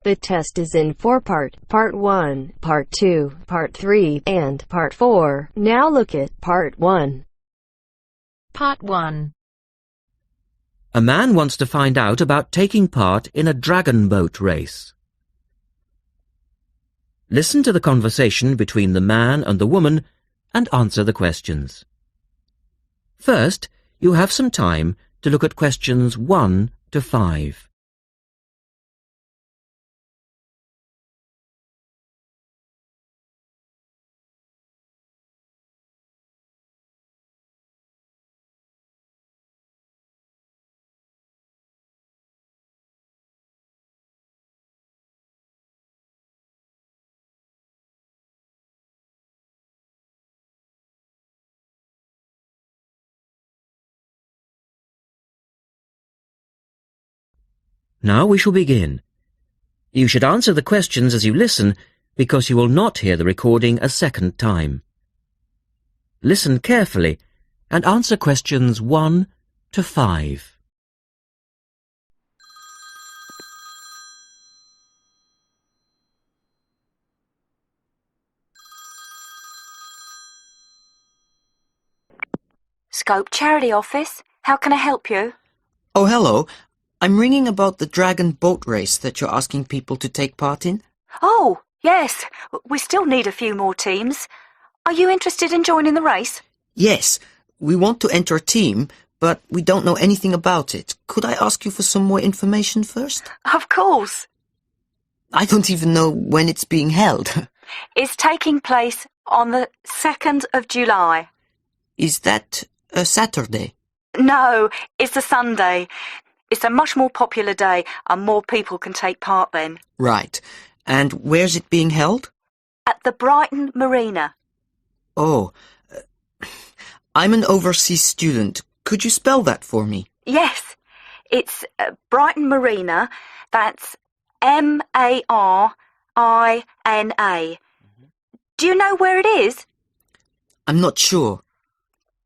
The test is in 4 parts: Part 1, Part 2, Part 3, and Part 4. Now look at Part 1. Part 1. A man wants to find out about taking part in a dragon boat race. Listen to the conversation between the man and the woman and answer the questions. First, you have some time to look at questions 1 to 5. Now we shall begin. You should answer the questions as you listen, because you will not hear the recording a second time. Listen carefully and answer questions 1 to 5. Scope Charity Office. How can I help you? Oh, hello. I'm ringing about the dragon boat race that you're asking people to take part in. Oh, yes. We still need a few more teams. Are you interested in joining the race? Yes, we want to enter a team, but we don't know anything about it. Could I ask you for some more information first? Of course. I don't even know when it's being held. It's taking place on the 2nd of July. Is that a Saturday? No, it's a Sunday. It's a much more popular day and more people can take part then. Right. And where's it being held? At the Brighton Marina. Oh, I'm an overseas student. Could you spell that for me? Yes, it's Brighton Marina. That's Marina. Do you know where it is? I'm not sure.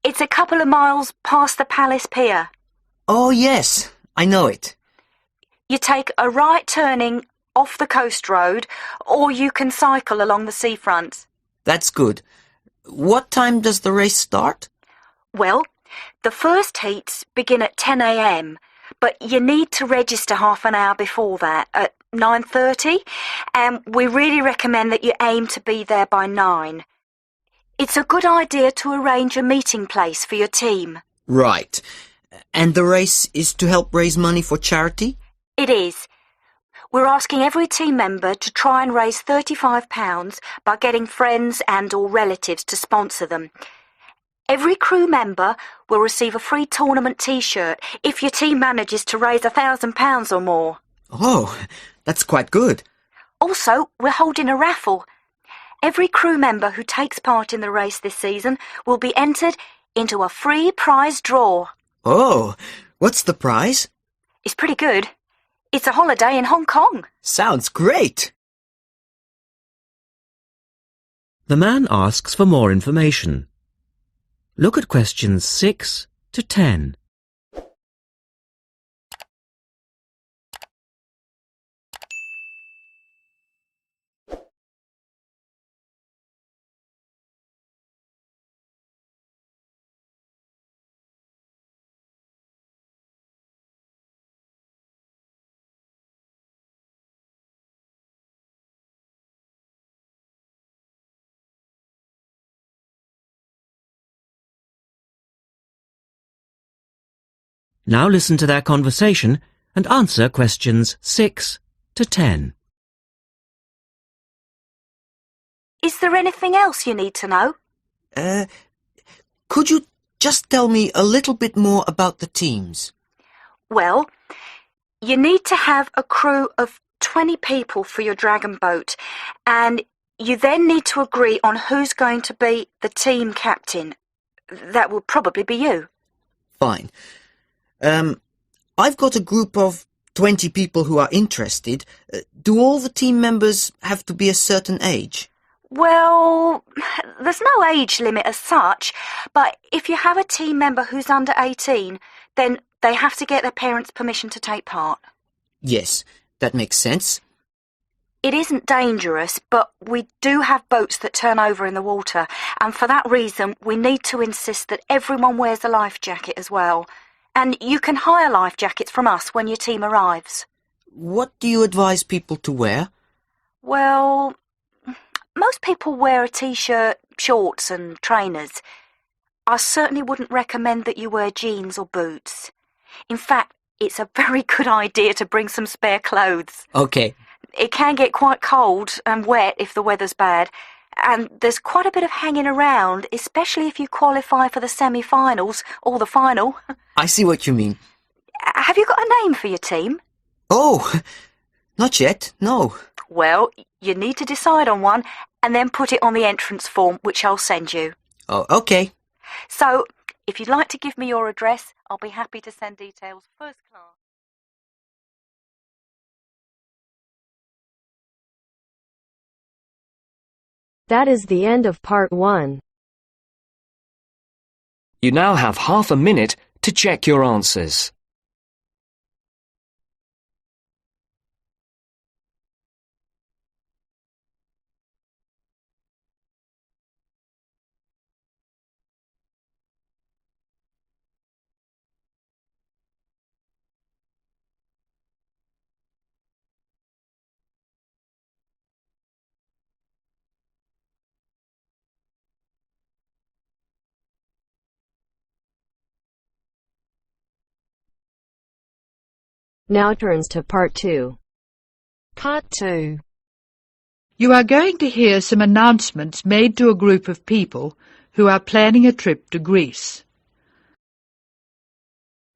It's a couple of miles past the Palace Pier. Oh, yes, I know it. You take a right turning off the coast road, or you can cycle along the seafront. That's good. What time does the race start? Well, the first heats begin at 10 a.m, but you need to register half an hour before that, at 9:30, and we really recommend that you aim to be there by 9. It's a good idea to arrange a meeting place for your team. Right. And the race is to help raise money for charity? It is. We're asking every team member to try and raise £35 by getting friends and or relatives to sponsor them. Every crew member will receive a free tournament T-shirt if your team manages to raise £1,000 or more. Oh, that's quite good. Also, we're holding a raffle. Every crew member who takes part in the race this season will be entered into a free prize draw. Oh, what's the prize? It's pretty good. It's a holiday in Hong Kong. Sounds great. The man asks for more information. Look at questions 6 to 10. Now listen to their conversation and answer questions 6 to 10. Is there anything else you need to know? Could you just tell me a little bit more about the teams? Well, you need to have a crew of 20 people for your dragon boat, and you then need to agree on who's going to be the team captain. That will probably be you. Fine. I've got a group of 20 people who are interested. Do all the team members have to be a certain age? Well, there's no age limit as such, but if you have a team member who's under 18, then they have to get their parents' permission to take part. Yes, that makes sense. It isn't dangerous, but we do have boats that turn over in the water, and for that reason we need to insist that everyone wears a life jacket as well. And you can hire life jackets from us when your team arrives. What do you advise people to wear? Well, most people wear a t-shirt, shorts and trainers. I certainly wouldn't recommend that you wear jeans or boots. In fact, it's a very good idea to bring some spare clothes. Okay. It can get quite cold and wet if the weather's bad, and there's quite a bit of hanging around, especially if you qualify for the semi-finals or the final. I see what you mean. Have you got a name for your team? Oh, not yet, no. Well, you need to decide on one and then put it on the entrance form, which I'll send you. Oh, okay. So, if you'd like to give me your address, I'll be happy to send details first class. That is the end of part 1. You now have half a minute to check your answers. Now turns to part 2. Part 2. You are going to hear some announcements made to a group of people who are planning a trip to Greece.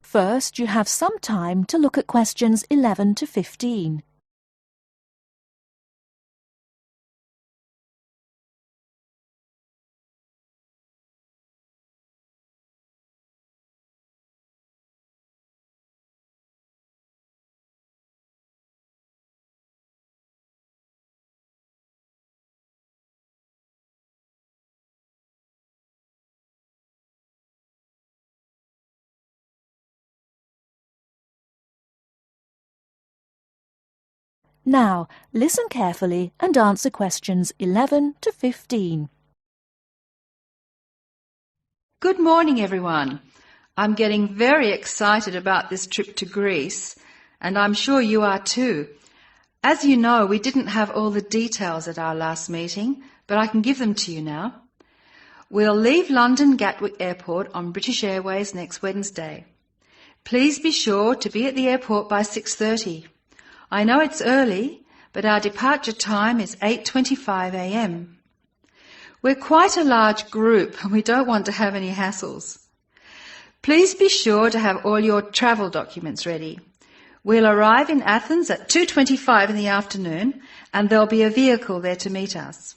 First, you have some time to look at questions 11 to 15. Now, listen carefully and answer questions 11 to 15. Good morning, everyone. I'm getting very excited about this trip to Greece, and I'm sure you are too. As you know, we didn't have all the details at our last meeting, but I can give them to you now. We'll leave London Gatwick Airport on British Airways next Wednesday. Please be sure to be at the airport by 6:30. I know it's early, but our departure time is 8:25 a.m. We're quite a large group and we don't want to have any hassles. Please be sure to have all your travel documents ready. We'll arrive in Athens at 2:25 in the afternoon and there'll be a vehicle there to meet us.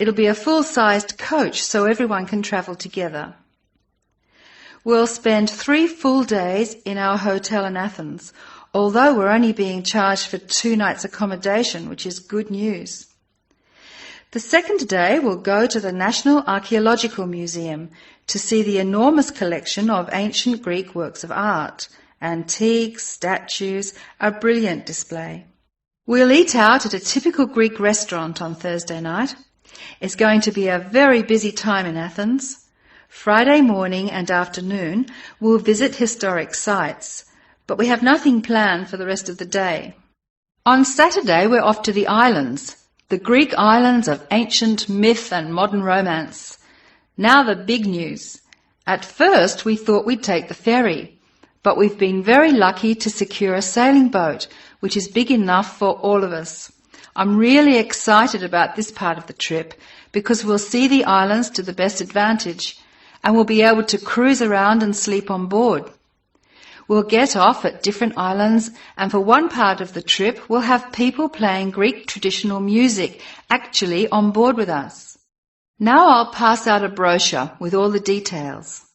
It'll be a full-sized coach so everyone can travel together. We'll spend 3 full days in our hotel in Athens, although we're only being charged for 2 nights accommodation, which is good news. The second day we'll go to the National Archaeological Museum to see the enormous collection of ancient Greek works of art, antiques, statues, a brilliant display. We'll eat out at a typical Greek restaurant on Thursday night. It's going to be a very busy time in Athens. Friday morning and afternoon we'll visit historic sites, but we have nothing planned for the rest of the day. On Saturday we're off to the islands, the Greek islands of ancient myth and modern romance. Now the big news. At first we thought we'd take the ferry, but we've been very lucky to secure a sailing boat, which is big enough for all of us. I'm really excited about this part of the trip because we'll see the islands to the best advantage and we'll be able to cruise around and sleep on board. We'll get off at different islands and for one part of the trip we'll have people playing Greek traditional music actually on board with us. Now I'll pass out a brochure with all the details.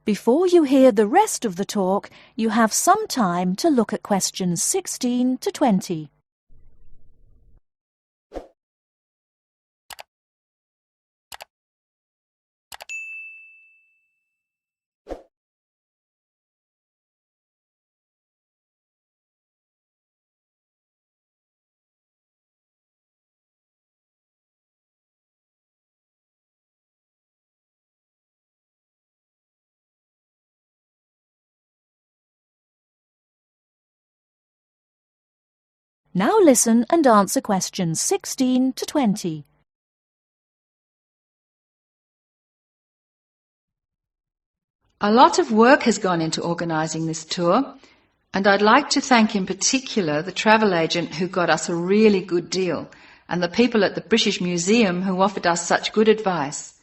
Before you hear the rest of the talk, you have some time to look at questions 16 to 20. Now listen and answer questions 16 to 20. A lot of work has gone into organising this tour, and I'd like to thank in particular the travel agent who got us a really good deal, and the people at the British Museum who offered us such good advice.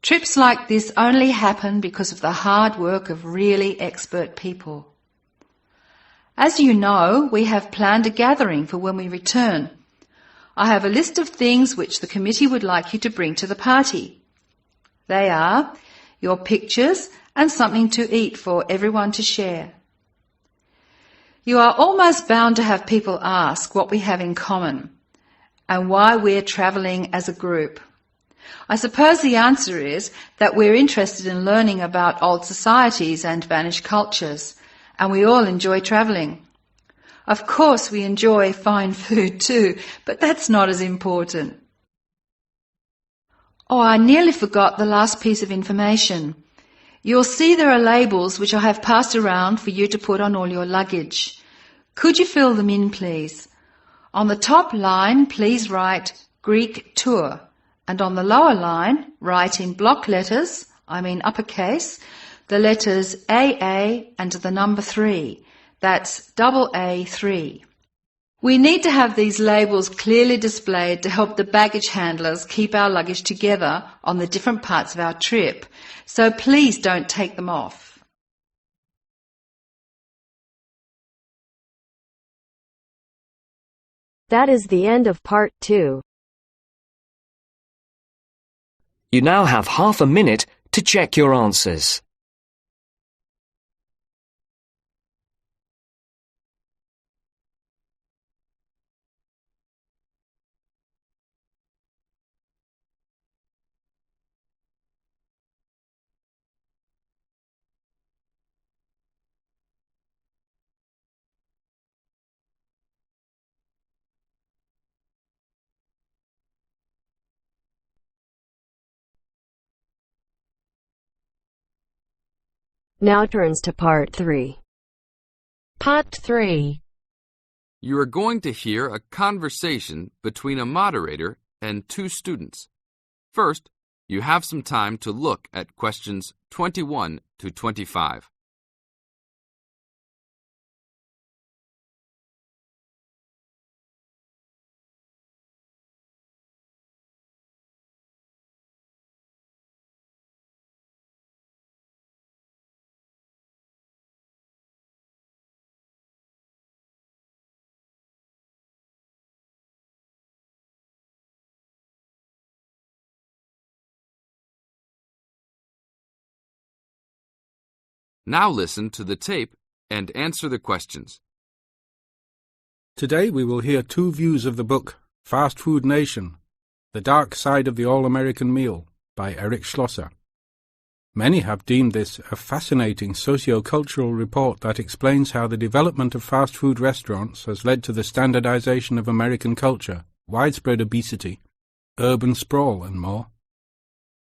Trips like this only happen because of the hard work of really expert people. As you know, we have planned a gathering for when we return. I have a list of things which the committee would like you to bring to the party. They are your pictures and something to eat for everyone to share. You are almost bound to have people ask what we have in common and why we're travelling as a group. I suppose the answer is that we're interested in learning about old societies and vanished cultures, and we all enjoy travelling. Of course we enjoy fine food too, but that's not as important. Oh, I nearly forgot the last piece of information. You'll see there are labels which I have passed around for you to put on all your luggage. Could you fill them in, please? On the top line, please write Greek tour, and on the lower line, write in block letters, I mean uppercase, the letters AA and the number 3. That's AA3. We need to have these labels clearly displayed to help the baggage handlers keep our luggage together on the different parts of our trip, so please don't take them off. That is the end of part 2. You now have half a minute to check your answers. Now turns to part 3. Part 3. You are going to hear a conversation between a moderator and 2 students. First, you have some time to look at questions 21 to 25. Now listen to the tape and answer the questions. Today we will hear 2 views of the book Fast Food Nation, The Dark Side of the All-American Meal by Eric Schlosser. Many have deemed this a fascinating socio-cultural report that explains how the development of fast food restaurants has led to the standardization of American culture, widespread obesity, urban sprawl and more.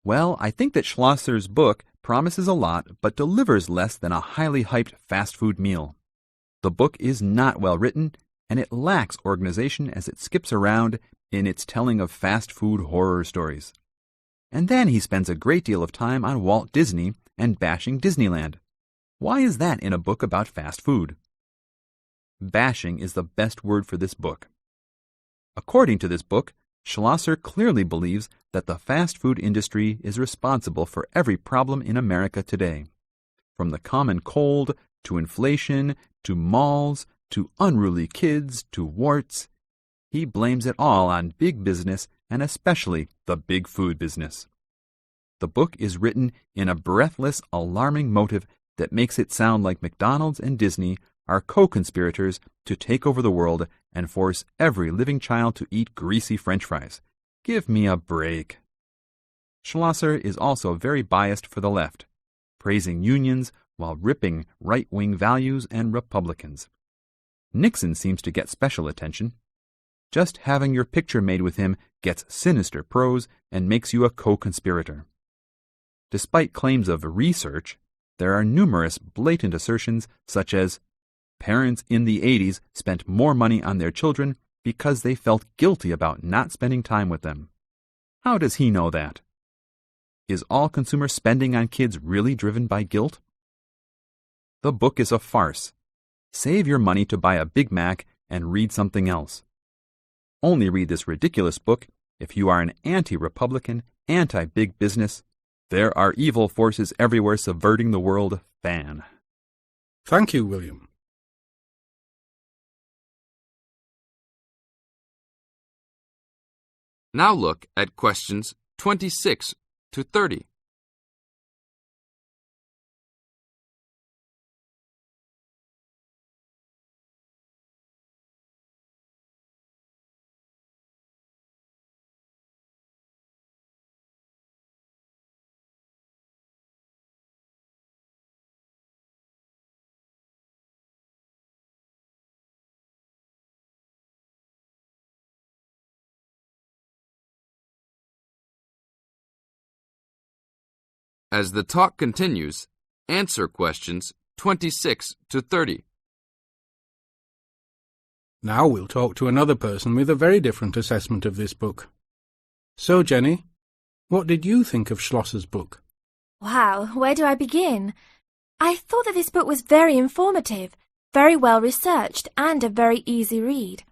Well, I think that Schlosser's book promises a lot but delivers less than a highly hyped fast food meal. The book is not well written, and it lacks organization as it skips around in its telling of fast food horror stories. And then he spends a great deal of time on Walt Disney and bashing Disneyland. Why is that in a book about fast food? Bashing is the best word for this book. According to this book, Schlosser clearly believes that the fast food industry is responsible for every problem in America today. From the common cold, to inflation, to malls, to unruly kids, to warts. He blames it all on big business and especially the big food business. The book is written in a breathless, alarming motive that makes it sound like McDonald's and Disney are co-conspirators to take over the world and force every living child to eat greasy French fries. Give me a break. Schlosser is also very biased for the left, praising unions while ripping right-wing values and Republicans. Nixon seems to get special attention. Just having your picture made with him gets sinister prose and makes you a co-conspirator. Despite claims of research, there are numerous blatant assertions such as, Parents in the 80s spent more money on their children because they felt guilty about not spending time with them. How does he know that? Is all consumer spending on kids really driven by guilt? The book is a farce. Save your money to buy a Big Mac and read something else. Only read this ridiculous book if you are an anti-Republican, anti-big business, there are evil forces everywhere subverting the world fan. Thank you, William. Now look at questions 26 to 30. As the talk continues, answer questions 26 to 30. Now we'll talk to another person with a very different assessment of this book. So, Jenny, what did you think of Schlosser's book? Wow, where do I begin? I thought that this book was very informative, very well researched, and a very easy read.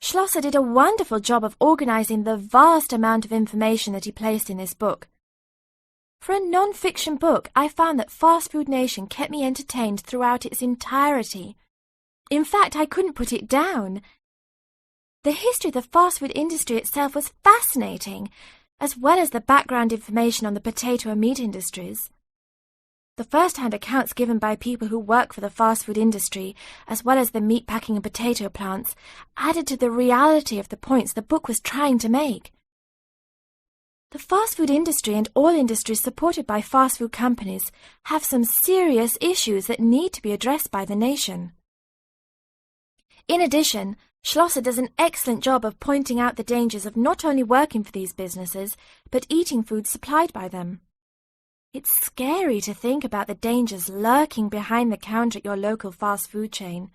Schlosser did a wonderful job of organizing the vast amount of information that he placed in this book. For a non-fiction book, I found that Fast Food Nation kept me entertained throughout its entirety. In fact, I couldn't put it down. The history of the fast food industry itself was fascinating, as well as the background information on the potato and meat industries. The first-hand accounts given by people who work for the fast food industry, as well as the meat packing and potato plants, added to the reality of the points the book was trying to make. The fast food industry and all industries supported by fast food companies have some serious issues that need to be addressed by the nation. In addition, Schlosser does an excellent job of pointing out the dangers of not only working for these businesses, but eating food supplied by them. It's scary to think about the dangers lurking behind the counter at your local fast food chain.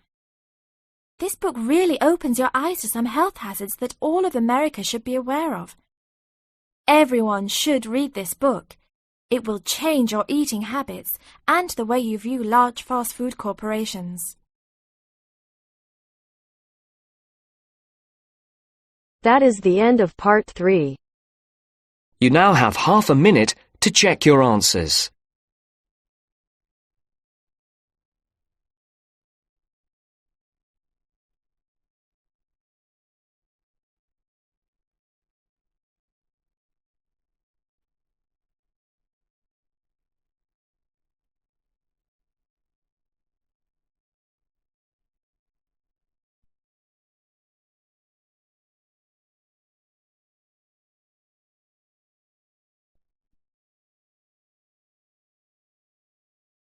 This book really opens your eyes to some health hazards that all of America should be aware of. Everyone should read this book. It will change your eating habits and the way you view large fast food corporations. That is the end of part 3. You now have half a minute to check your answers.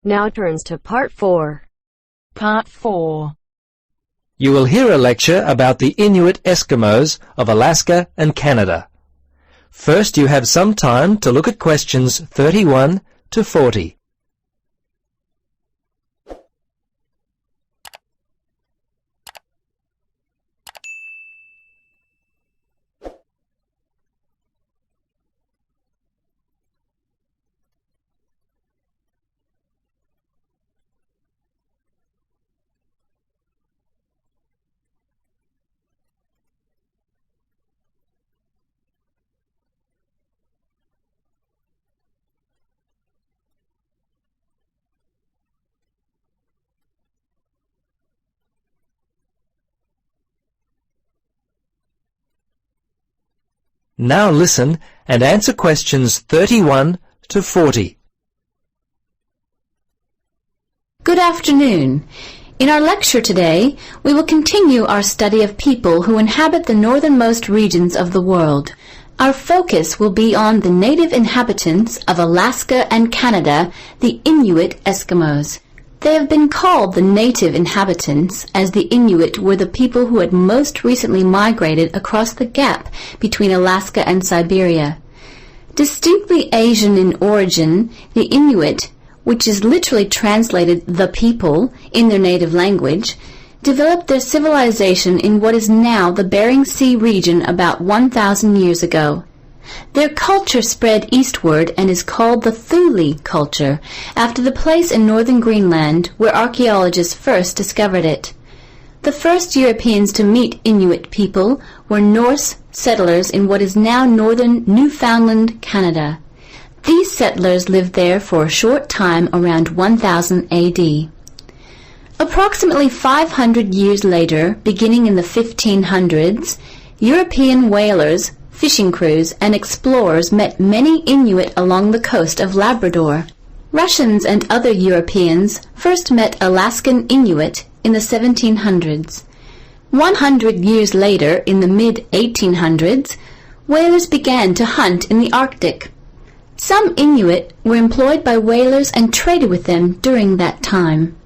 Now turns to part 4. Part 4. You will hear a lecture about the Inuit Eskimos of Alaska and Canada. First, you have some time to look at questions 31 to 40. Now listen and answer questions 31 to 40. Good afternoon. In our lecture today, we will continue our study of people who inhabit the northernmost regions of the world. Our focus will be on the native inhabitants of Alaska and Canada, the Inuit Eskimos. They have been called the native inhabitants, as the Inuit were the people who had most recently migrated across the gap between Alaska and Siberia. Distinctly Asian in origin, the Inuit which is literally translated the people in their native language, developed their civilization in what is now the Bering Sea region about 1,000 years ago. Their culture spread eastward and is called the Thule culture, after the place in northern Greenland where archaeologists first discovered it. The first Europeans to meet Inuit people were Norse settlers in what is now northern Newfoundland, Canada. These settlers lived there for a short time around 1000 AD. Approximately 500 years later, beginning in the 1500s, European whalers, fishing crews, and explorers met many Inuit along the coast of Labrador. Russians and other Europeans first met Alaskan Inuit in the 1700s. 100 years later, in the mid-1800s, whalers began to hunt in the Arctic. Some Inuit were employed by whalers and traded with them during that time.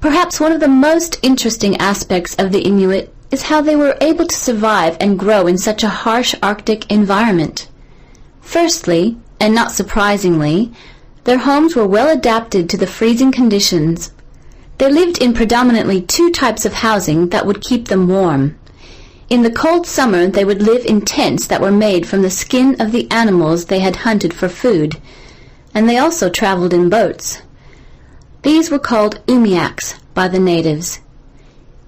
Perhaps one of the most interesting aspects of the Inuit is how they were able to survive and grow in such a harsh Arctic environment. Firstly, and not surprisingly, their homes were well adapted to the freezing conditions. They lived in predominantly two types of housing that would keep them warm. In the cold summer, they would live in tents that were made from the skin of the animals they had hunted for food, and they also traveled in boats. These were called umiaks by the natives.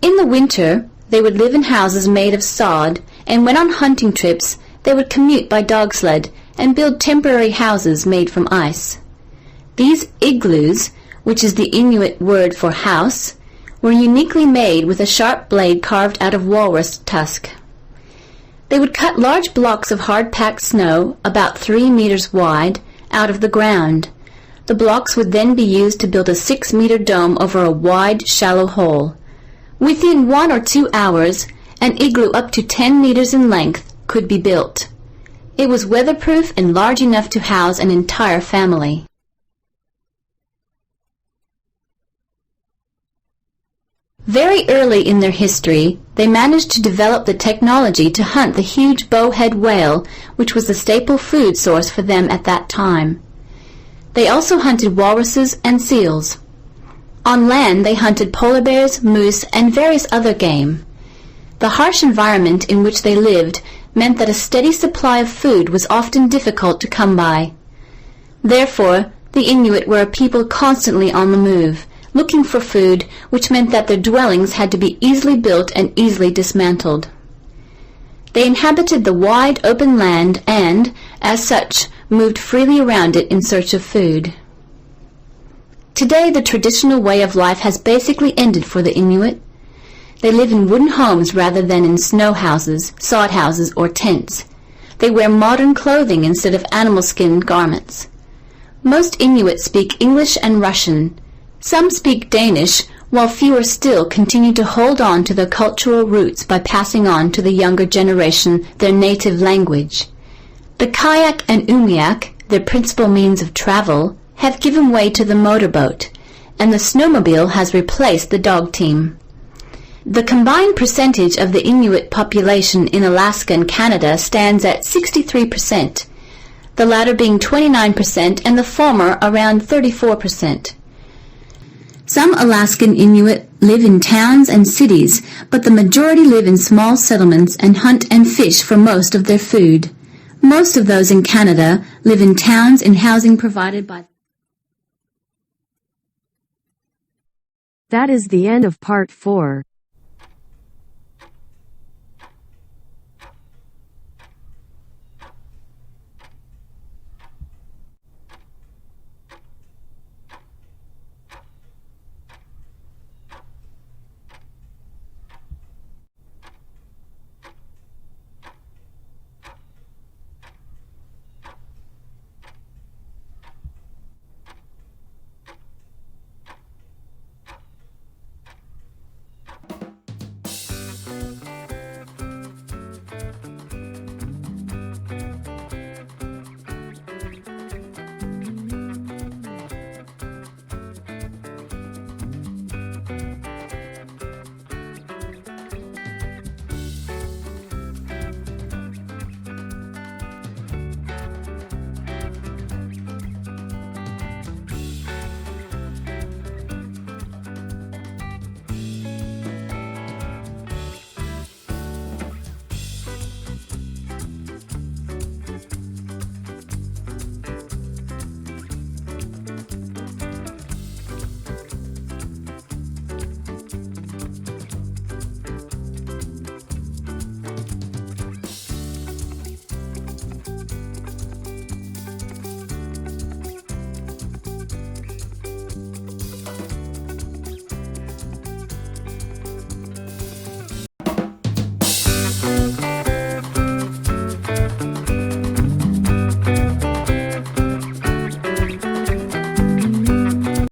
In the winter, they would live in houses made of sod, and when on hunting trips, they would commute by dog sled and build temporary houses made from ice. These igloos, which is the Inuit word for house, were uniquely made with a sharp blade carved out of walrus tusk. They would cut large blocks of hard-packed snow, about 3 meters wide, out of the ground. The blocks would then be used to build a 6-meter dome over a wide, shallow hole. Within 1 or 2 hours, an igloo up to 10 meters in length could be built. It was weatherproof and large enough to house an entire family. Very early in their history, they managed to develop the technology to hunt the huge bowhead whale, which was the staple food source for them at that time. They also hunted walruses and seals. On land, they hunted polar bears, moose, and various other game. The harsh environment in which they lived meant that a steady supply of food was often difficult to come by. Therefore, the Inuit were a people constantly on the move, looking for food, which meant that their dwellings had to be easily built and easily dismantled. They inhabited the wide open land and, as such, moved freely around it in search of food. Today, the traditional way of life has basically ended for the Inuit. They live in wooden homes rather than in snow houses, sod houses, or tents. They wear modern clothing instead of animal skin garments. Most Inuit speak English and Russian. Some speak Danish, while fewer still continue to hold on to their cultural roots by passing on to the younger generation their native language. The kayak and umiak, their principal means of travel, have given way to the motorboat, and the snowmobile has replaced the dog team. The combined percentage of the Inuit population in Alaska and Canada stands at 63%, the latter being 29% and the former around 34%. Some Alaskan Inuit live in towns and cities, but the majority live in small settlements and hunt and fish for most of their food. Most of those in Canada live in towns in housing provided by... That is the end of part 4.